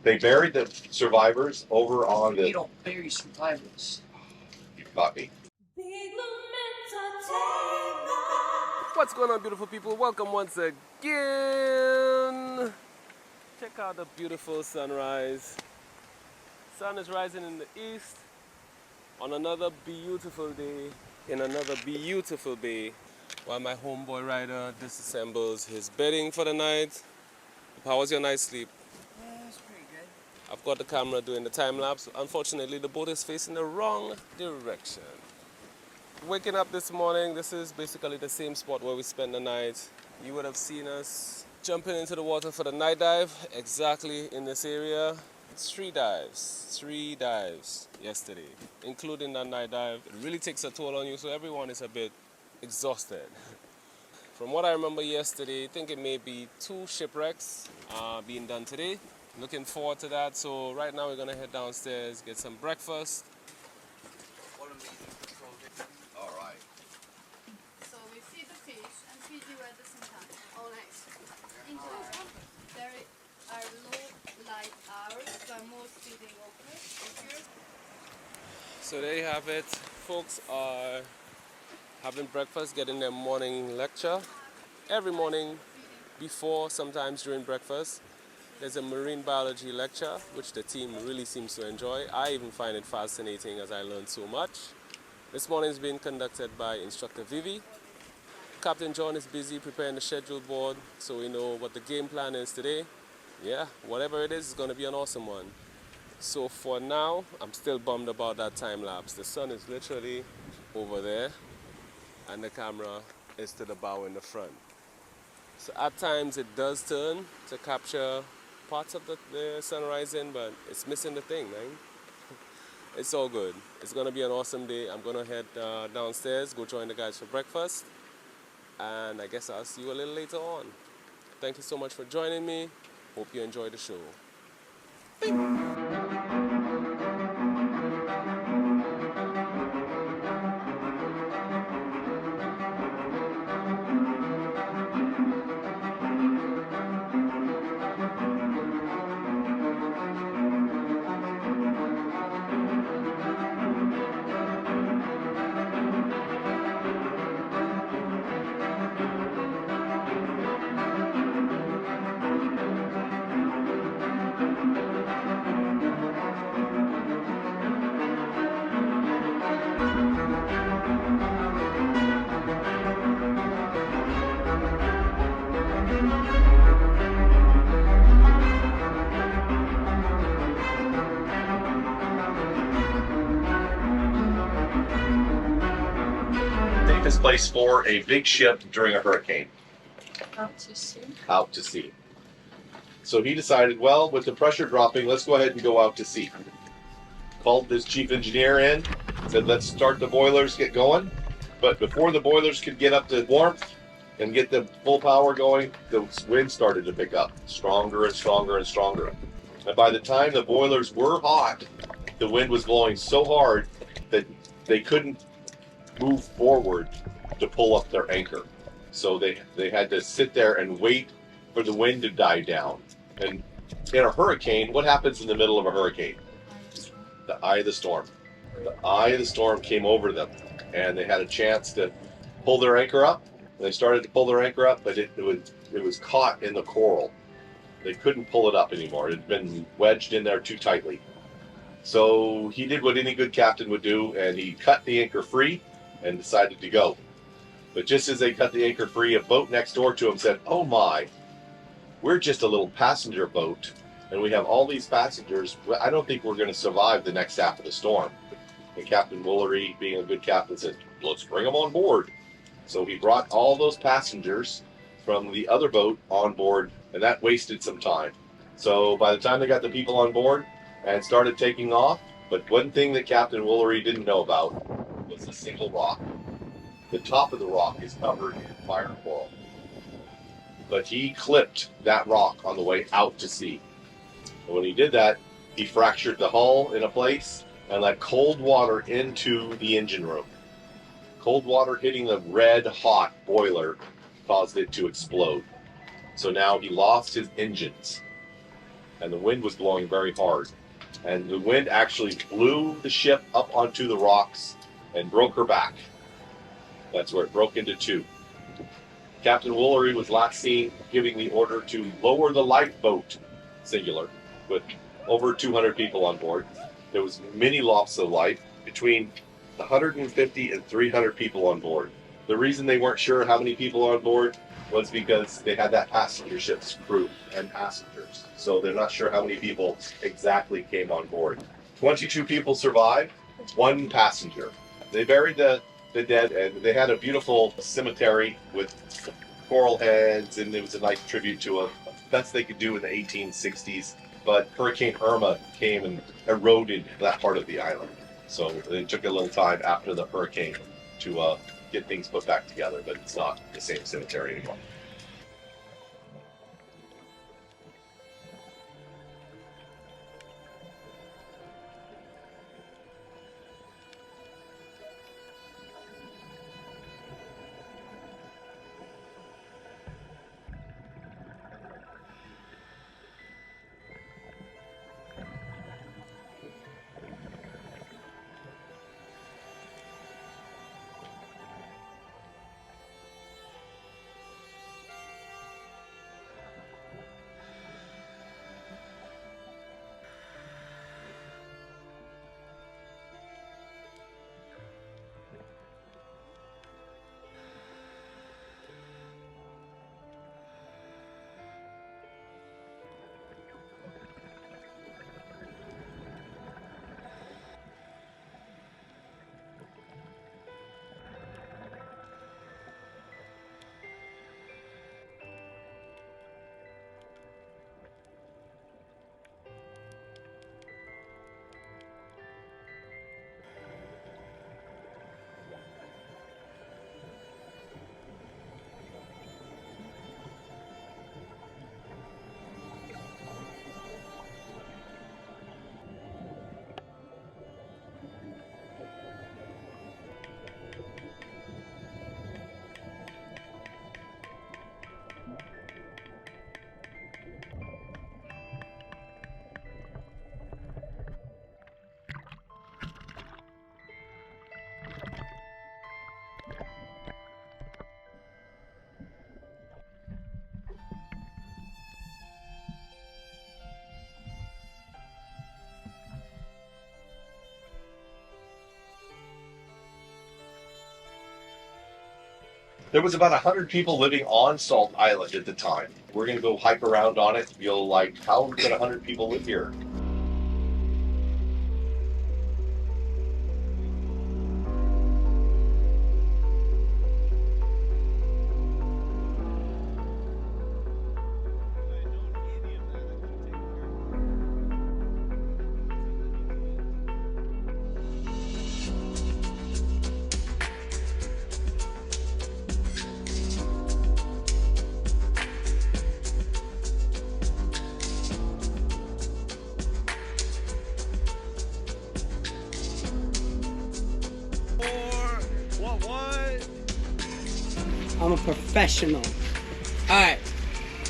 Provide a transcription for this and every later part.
They buried the survivors over on the... You don't bury survivors. You caught me. What's going on, beautiful people? Welcome once again. Check out the beautiful sunrise. Sun is rising in the east on another beautiful day in another beautiful bay while my homeboy rider disassembles his bedding for the night. How was your night's sleep? Yeah, it's pretty good. I've got the camera doing the time lapse. Unfortunately, the boat is facing the wrong direction. Waking up this morning, this is basically the same spot where we spent the night. You would have seen us jumping into the water for the night dive, exactly in this area. It's three dives yesterday, including that night dive. It really takes a toll on you, so everyone is a bit exhausted. From what I remember yesterday, I think it may be 2 shipwrecks being done today. Looking forward to that. So right now we're gonna head downstairs, get some breakfast. All right. So we feed the fish and feed you at the same time. Oh, nice. Enjoy. There are low light hours, so most feeding okay. So there you have it. Folks are having breakfast, getting their morning lecture. Every morning before, sometimes during breakfast, there's a marine biology lecture, which the team really seems to enjoy. I even find it fascinating as I learn so much. This morning is being conducted by Instructor Vivi. Captain John is busy preparing the schedule board, so we know what the game plan is today. Yeah, whatever it is, it's going to be an awesome one. So for now, I'm still bummed about that time lapse. The sun is literally over there, and the camera is to the bow in the front. So at times it does turn to capture parts of the sun rising, but it's missing the thing, man. It's all good. It's gonna be an awesome day. I'm gonna head downstairs, go join the guys for breakfast, and I guess I'll see you a little later on. Thank you so much for joining me. Hope you enjoy the show. Safest place for a big ship during a hurricane. Out to sea. Out to sea. So he decided, well, with the pressure dropping, let's go ahead and go out to sea. Called his chief engineer in, said, let's start the boilers, get going. But before the boilers could get up to warmth and get the full power going, the wind started to pick up, stronger and stronger and stronger. And by the time the boilers were hot, the wind was blowing so hard that they couldn't move forward to pull up their anchor. So they had to sit there and wait for the wind to die down. And in a hurricane, what happens in the middle of a hurricane? The eye of the storm. The eye of the storm came over them, and they had a chance to pull their anchor up. And they started to pull their anchor up, but it was caught in the coral. They couldn't pull it up anymore. It had been wedged in there too tightly. So he did what any good captain would do, and he cut the anchor free and decided to go. But just as they cut the anchor free, a boat next door to him said, oh my, we're just a little passenger boat, and we have all these passengers. I don't think we're going to survive the next half of the storm. And Captain Woolery, being a good captain, said, let's bring them on board. So he brought all those passengers from the other boat on board, and that wasted some time. So by the time they got the people on board and started taking off, but one thing that Captain Woolery didn't know about was a single rock. The top of the rock is covered in fire coral. But he clipped that rock on the way out to sea. And when he did that, he fractured the hull in a place and let cold water into the engine room. Cold water hitting the red hot boiler caused it to explode. So now he lost his engines. and the wind was blowing very hard. And the wind actually blew the ship up onto the rocks and broke her back. That's where it broke into two. Captain Woolery was last seen giving the order to lower the lifeboat, singular, with over 200 people on board. There was many loss of life, between 150 and 300 people on board. The reason they weren't sure how many people on board was because they had that passenger ship's crew and passengers. So they're not sure how many people exactly came on board. 22 people survived, one passenger. They buried the dead, and they had a beautiful cemetery with coral heads, and it was a nice tribute to a best they could do in the 1860s. But Hurricane Irma came and eroded that part of the island. So it took a little time after the hurricane to get things put back together, but it's not the same cemetery anymore. There was about 100 people living on Salt Island at the time. We're going to go hike around on it. You'll like, how did 100 people live here? I'm a professional. Alright,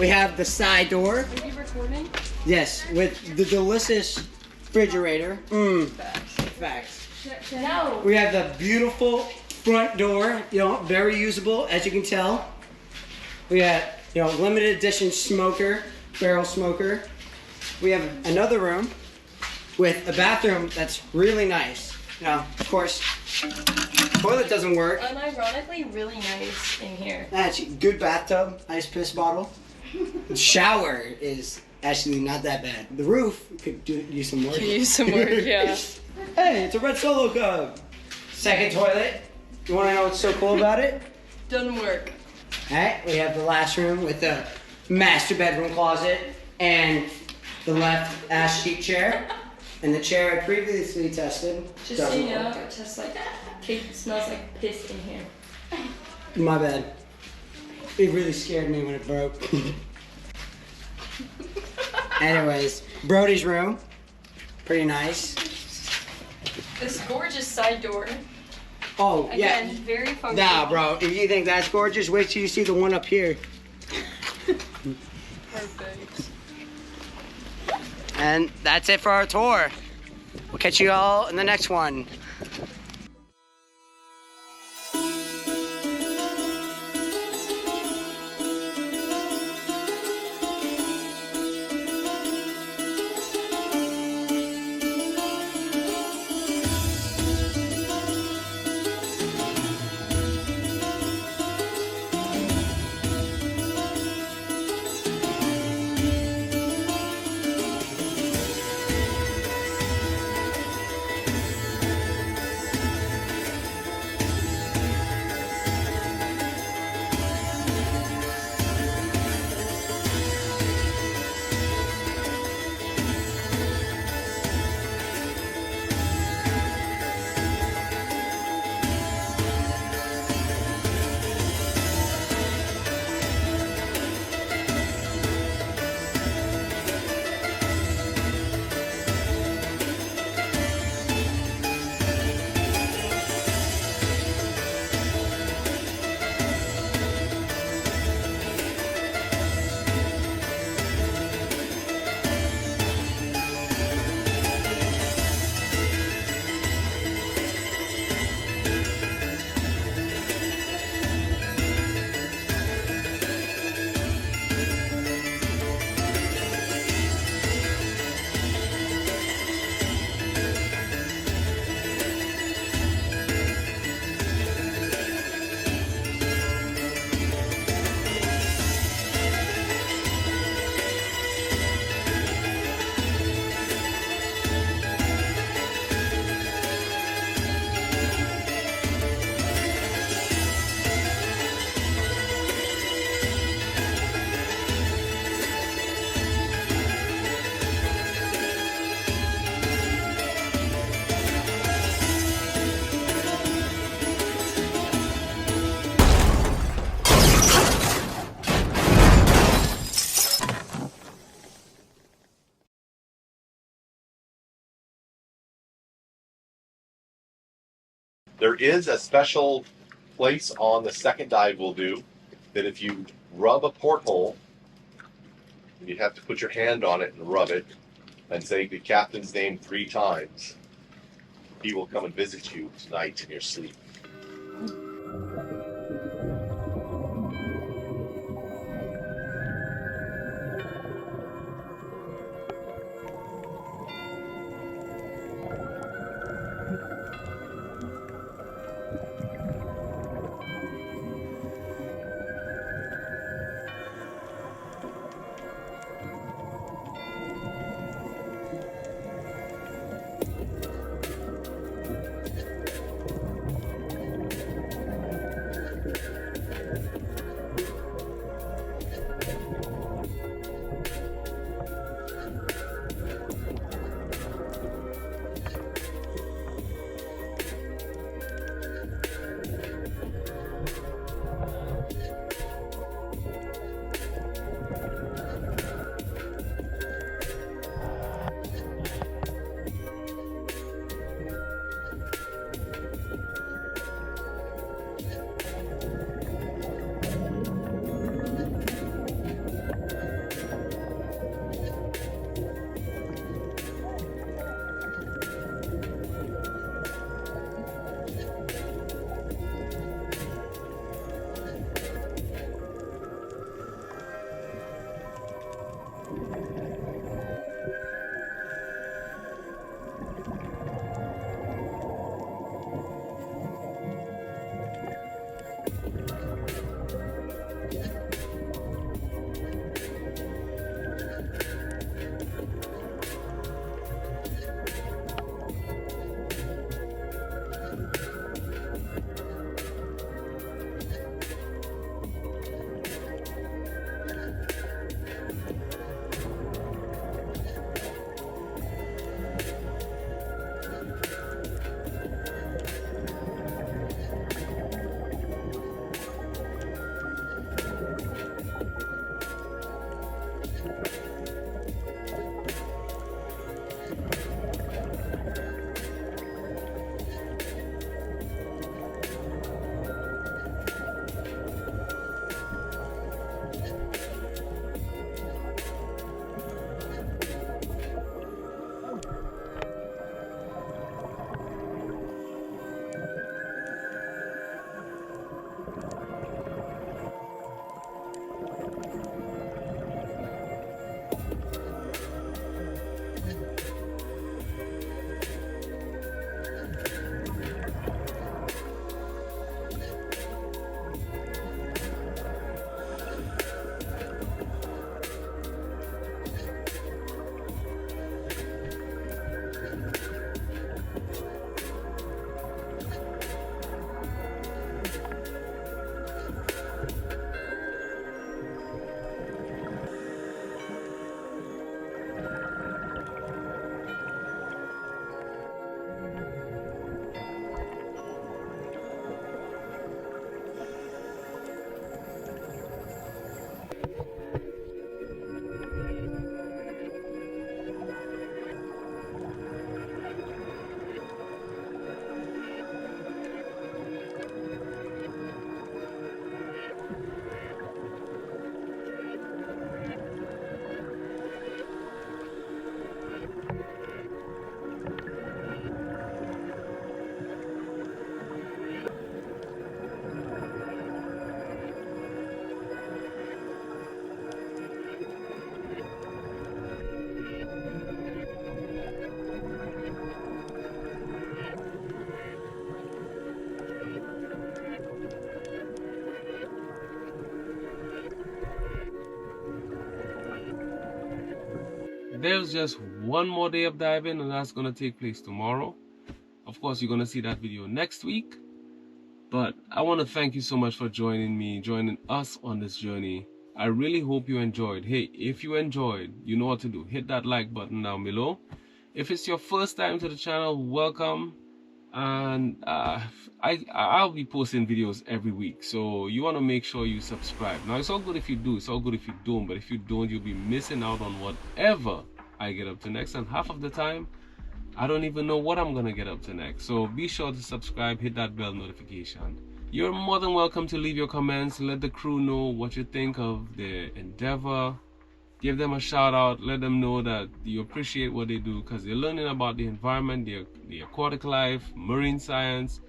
we have the side door. Are you recording? Yes, with the delicious refrigerator. Facts. No. We have the beautiful front door, very usable, as you can tell. We have, limited edition smoker, barrel smoker. We have another room with a bathroom that's really nice. Of course, toilet doesn't work. Unironically, really nice in here. Actually, good bathtub, nice piss bottle. The shower is actually not that bad. The roof could use some work. Could use some work, yeah. Hey, it's a red Solo Cub. Second toilet. You want to know what's so cool about it? Doesn't work. Alright, we have the last room with the master bedroom closet and the left ash sheet chair. And the chair I previously tested. Just so you know, it tastes like, smells like piss in here. My bad. It really scared me when it broke. Anyways, Brody's room. Pretty nice. This gorgeous side door. Oh, Again, yeah. very functional. Nah, bro. If you think that's gorgeous, wait till you see the one up here. Perfect. And that's it for our tour. We'll catch you all in the next one. There is a special place on the second dive we'll do that if you rub a porthole, you have to put your hand on it and rub it and say the captain's name 3 times. He will come and visit you tonight in your sleep. There's just one more day of diving, and that's going to take place tomorrow. Of course, you're going to see that video next week. But I want to thank you so much for joining us on this journey. I really hope you enjoyed. Hey, if you enjoyed, you know what to do. Hit that like button down below. If it's your first time to the channel, welcome. And I'll be posting videos every week, so you want to make sure you subscribe. Now, it's all good if you do, it's all good if you don't, but if you don't, you'll be missing out on whatever I get up to next, and half of the time I don't even know what I'm gonna get up to next. So be sure to subscribe, hit that bell notification. You're more than welcome to leave your comments. Let the crew know what you think of the endeavor. Give them a shout out. Let them know that you appreciate what they do, because they're learning about the environment, the aquatic life, marine science,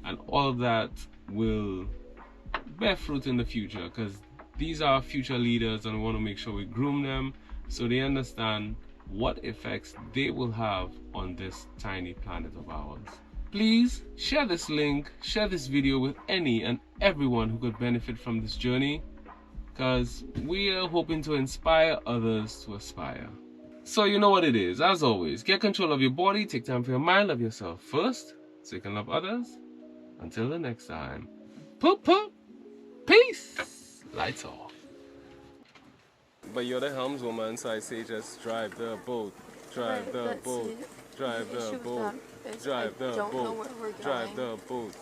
and all of that will bear fruit in the future, because these are future leaders, and we want to make sure we groom them so they understand what effects they will have on this tiny planet of ours. Please share this link, share this video with any and everyone who could benefit from this journey, because we are hoping to inspire others to aspire. So you know what it is. As always, get control of your body, take time for your mind, love yourself first so you can love others. Until the next time, poop poop, peace, lights off. But you're the helmswoman, so I say just drive the boat, drive the boat, drive the boat, drive the boat, drive the boat.